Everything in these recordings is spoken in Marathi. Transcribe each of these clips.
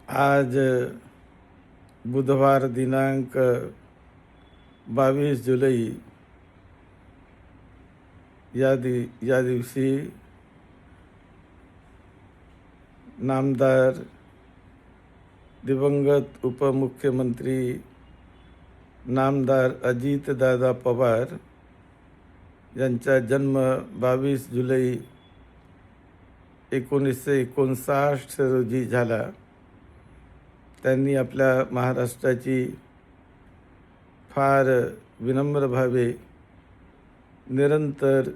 आज बुधवार दिनांक 22 जुलै या दिवशी नामदार दिवंगत उपमुख्यमंत्री नामदार अजितदादा पवार यांचा जन्म 22 जुलै 1959 रोजी झाला. त्यांनी आपल्या महाराष्ट्राची फार विनम्र भावे निरंतर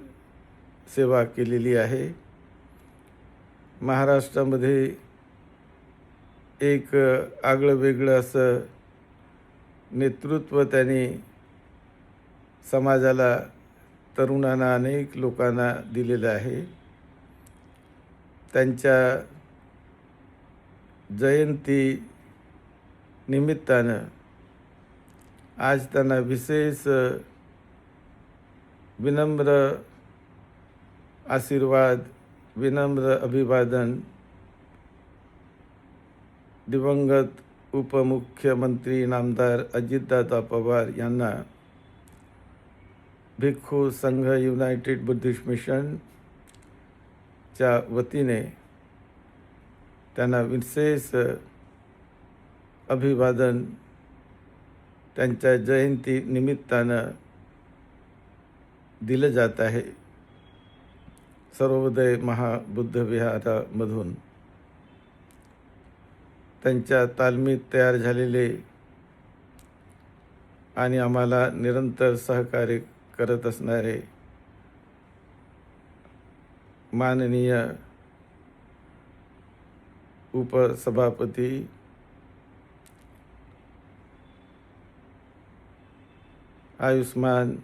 सेवा केलेली आहे. महाराष्ट्रामध्ये एक आगळं-वेगळं असं नेतृत्व त्यांनी समाजाला, तरुणांना, अनेक लोकांना दिलेलं आहे. त्यांच्या जयंती निमित्तानं आज त्यांना विशेष विनम्र आशीर्वाद, विनम्र अभिवादन दिवंगत उपमुख्यमंत्री नामदार अजितदादा पवार यांना भिक्खू संघ युनायटेड बुद्धिस्ट मिशनच्या वतीने त्यांना विशेष अभिवादन त्यांच्या जयंती निमित्तानं दिलं जात आहे. सर्वोदय महाबुद्ध विहारामधून त्यांच्या तालमीत तयार झालेले आणि आम्हाला निरंतर सहकार्य करत असणारे माननीय उपसभापती आयुष्मान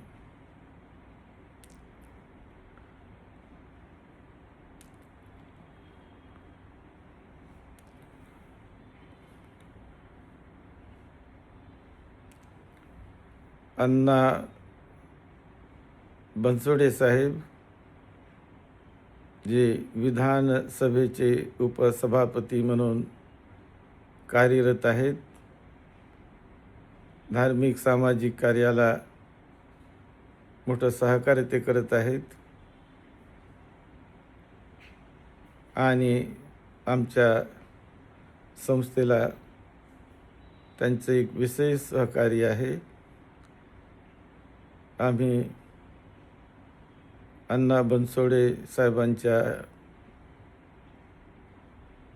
अण्णा बनसोडे साहेब, जे विधानसभेचे उपसभापती म्हणून कार्यरत आहेत. धार्मिक सामाजिक कार्याला मोठं सहकार्य ते करत आहेत आणि आमच्या संस्थेला त्यांचं एक विशेष सहकार्य आहे. आम्ही अण्णा बनसोडे साहेबांच्या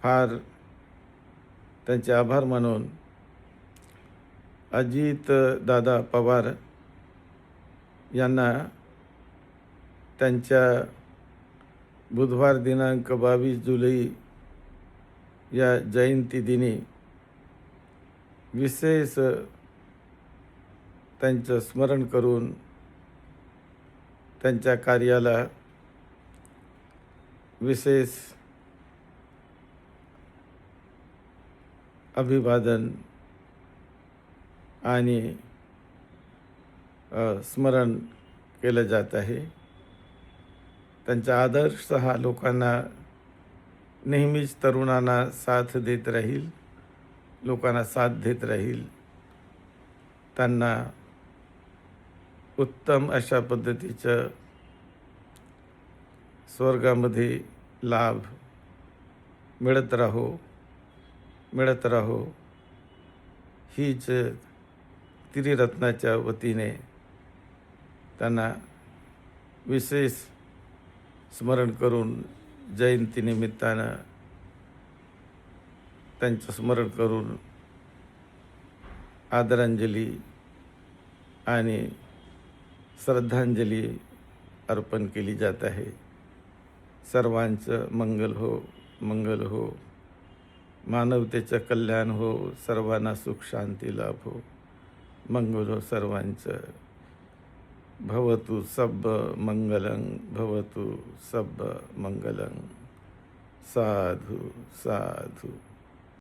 फार त्यांचे आभार मानून अजित दादा पवार यांना त्यांच्या बुधवार दिनांक 22 जुलै या जयंती दिनी विशेष त्यांचं स्मरण करून त्यांच्या कार्याला विशेष अभिवादन आणि स्मरण केलं जात आहे. त्यांचा आदर्श हा लोकांना नेहमीच तरुणांना साथ देत राहील, लोकांना साथ देत राहील. त्यांना उत्तम अशा पद्धतीचं स्वर्गामध्ये लाभ मिळत राहो हीच त्रिरत्नाच्या वतीने त्यांना विशेष स्मरण करून जयंतीनिमित्तानं त्यांचं स्मरण करून आदरांजली आणि श्रद्धांजली अर्पण केली जात आहे. सर्वांचं मंगल हो, मानवतेचं कल्याण हो, सर्वांना सुख शांती लाभ हो, मंगल हो सर्वांचं. भवतु सब मंगलं, भवतु सब मंगलं. साधु साधु.